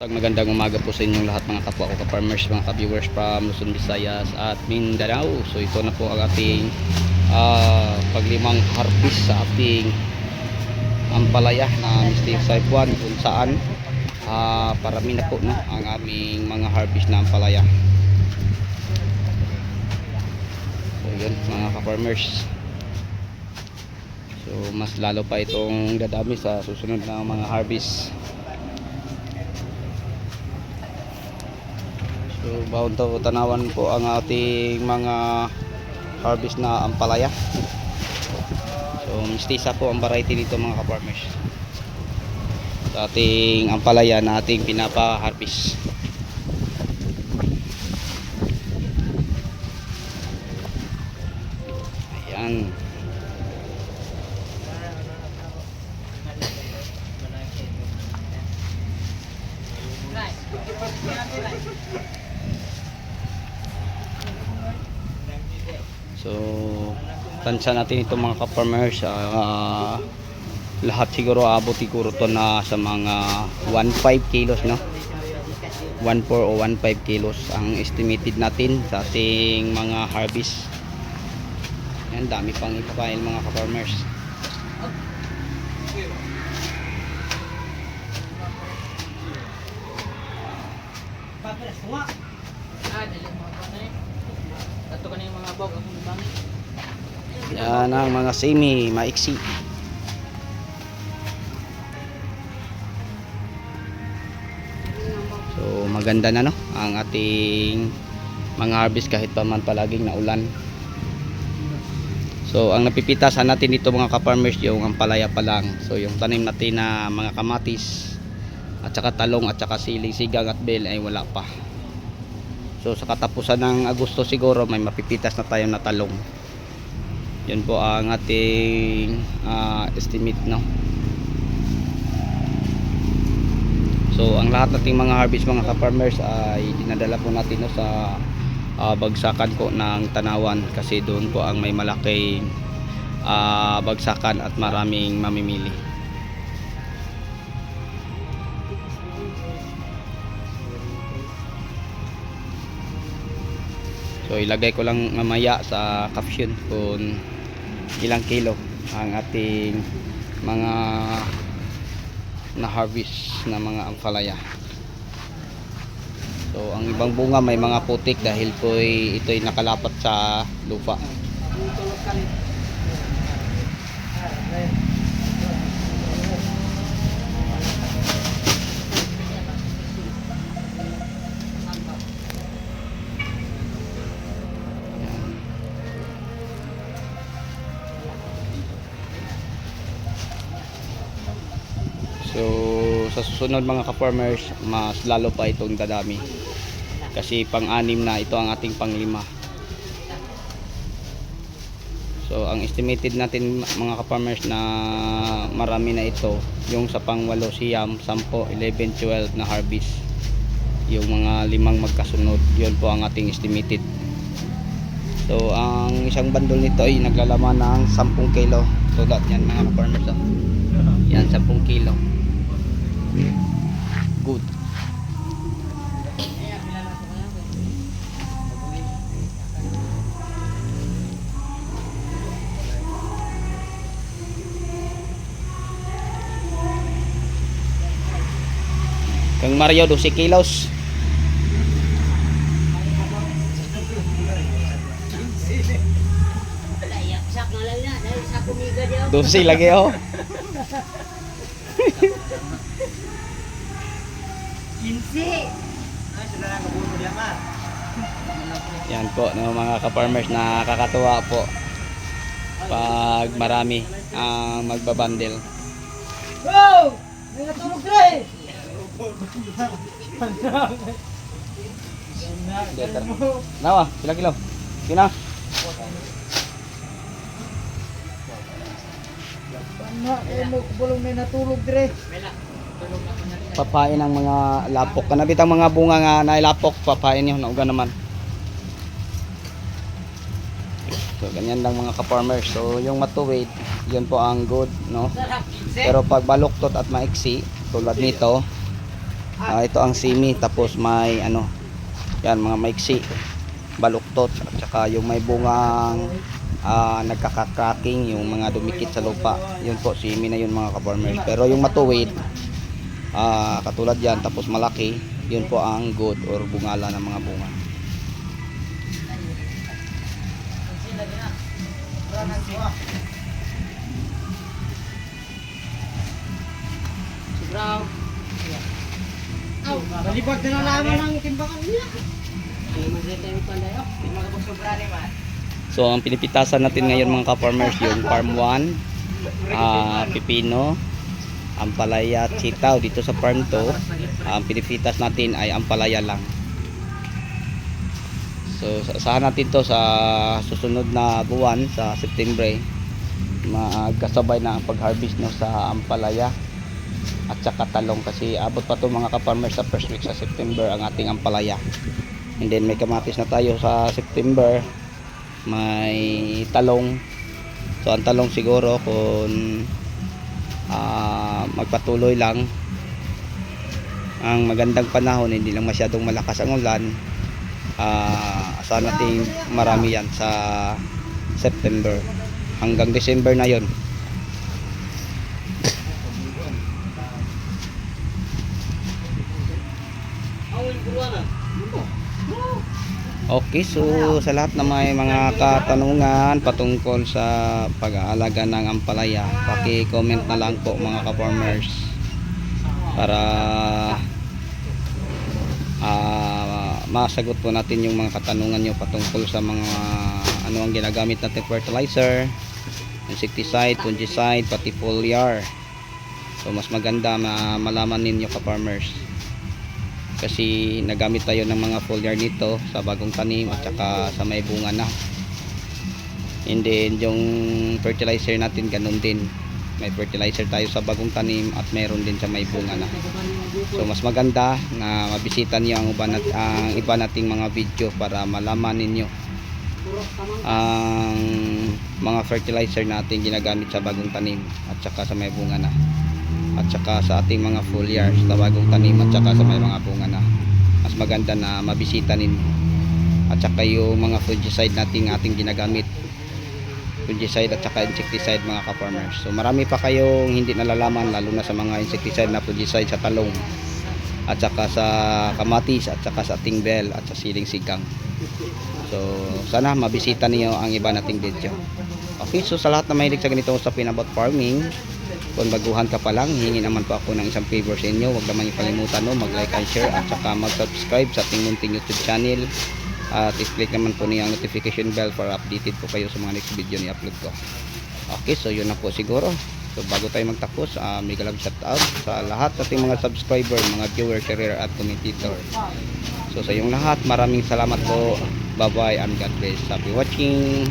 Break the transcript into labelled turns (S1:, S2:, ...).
S1: Magandang umaga po sa inyong lahat mga kapwa ko ka-farmers, mga ka-viewers from Luzon, Visayas at Mindanao. So ito na po ang ating paglimang harvest sa ating ampalaya na Mr. Saipuan, kung saan parami na po no, ang aming mga harvest na ampalaya. So yun mga ka-farmers, so mas lalo pa itong dadami sa susunod na mga harvest. So bawon to tanawan po ang ating mga harvest na ampalaya. So mistisa po ang variety nito mga ka-farmers, sa ating ampalaya na ating pinapa-harvest. Ayan. So tansya natin ito mga ka-farmers, lahat siguro abot siguro to na sa mga 1.5 kilos no, 1.4 o 1.5 kilos ang estimated natin sa ating mga harvest. Yan, dami pang ipapain mga ka-farmers. Yan ang mga semi maiksi. So maganda na no ang ating mga harvest kahit pa man palaging naulan. So ang napipitasan natin dito mga ka-farmers yung ampalaya pa lang. So yung tanim natin na mga kamatis at saka talong at saka siling, sigang at bell ay wala pa. So sa katapusan ng Agosto siguro may mapipitas na tayo na talong. Yun po ang ating estimate no. So ang lahat nating mga harvest mga ka-farmers ay dinadala po natin no, sa bagsakan po ng Tanawan, kasi doon po ang may malaking bagsakan at maraming mamimili. So ilagay ko lang mamaya sa caption kung ilang kilo ang ating mga na harvest na mga ampalaya. So ang ibang bunga may mga putik dahil po ito'y nakalapat sa lupa. So sa susunod mga ka-farmers mas lalo pa itong dadami, kasi pang-anim na ito ang ating pang-5. So ang estimated natin mga ka-farmers na marami na ito yung sa pang-8, siyam, 10, 11, 12 na harvest, yung mga 5 magkasunod. Yun po ang ating estimated. So ang isang bandol nito ay naglalaman ng 10 kilo. Tulad yan mga ka-farmers yan, 10 kilo. Good. Kang Mario 12 kilos. Dosi lagi oh. Yan po no, mga ka-farmers, nakakatuwa po pag marami ang magbabandel.
S2: Wow! May natulog na eh!
S1: Nawa, ilang kilo? Kina?
S2: Bulong may natulog dire.
S1: Papain ang mga lapok. Kanabit ang mga bunga nga nailapok, papain yun, nauga naman. So ganyan lang mga ka-farmers. So yung matuwid, yun po ang good no. Pero pag baluktot at maiksi tulad nito, Ito ang simi, tapos may ano, yan mga maiksi, baluktot, at saka yung may bungang nagkakakraking, yung mga dumikit sa lupa. Yun po, simi na yun mga ka-farmers. Pero yung matuwid, katulad yan, tapos malaki, yun po ang good or bungala ng mga bunga.
S2: Balibag na naman ang timbangan niya.
S1: So ang pinipitasan natin ngayon mga ka-farmers, yung farm 1, pipino, ampalaya, sitaw. Dito sa farm 2, ang pinipitas natin ay ampalaya lang. So asahan natin to sa susunod na buwan, sa September, magkasabay na ang pag-harvest no sa ampalaya at saka talong, kasi abot pa to mga ka-farmers sa first week sa September ang ating ampalaya. And then may kamatis na tayo sa September, may talong. So ang talong siguro kung magpatuloy lang ang magandang panahon, hindi lang masyadong malakas ang ulan, asahan natin marami yan sa September hanggang December na yon. Okay, so sa lahat na may mga katanungan patungkol sa pag-aalaga ng ampalaya, paki-comment na lang po mga ka-farmers para masagot po natin yung mga katanungan nyo patungkol sa mga ano ang ginagamit natin fertilizer, insecticide, fungicide, pati foliar. So mas maganda na malaman ninyo ka-farmers, kasi nagamit tayo ng mga foliar nito sa bagong tanim at saka sa may bunga na. And then yung fertilizer natin ganun din, may fertilizer tayo sa bagong tanim at meron din sa may bunga na. So mas maganda na mabisita niyo ang iba nating mga video para malaman ninyo ang mga fertilizer natin ginagamit sa bagong tanim at saka sa may bunga na, at saka sa ating mga foliar sa bagong tanim at saka sa may mga bunga na. Mas maganda na mabisita ninyo. At saka yung mga fungicide nating ating ginagamit, fungicide at saka insecticide mga ka-farmers. So marami pa kayong hindi nalalaman, lalo na sa mga insecticide na fungicide sa talong at saka sa kamatis at saka sa ating bell at sa siling sigang. So sana mabisita niyo ang iba nating video. Okay, so sa lahat na mahilig sa ganitong usapin about farming, kung baguhan ka pa lang, hingi naman po ako ng isang favor sa inyo. Huwag naman ikalimutan mag-like and share at saka mag-subscribe sa ating munting YouTube channel. At i-click naman po niyo ang notification bell para updated po kayo sa mga next video ni upload ko. Okay, so yun na po siguro. So bago tayo magtapos, mega love shout out sa lahat sa ating mga subscriber, mga viewer, career at commentator. So sa yung lahat, maraming salamat po. Bye bye and God bless. Happy watching.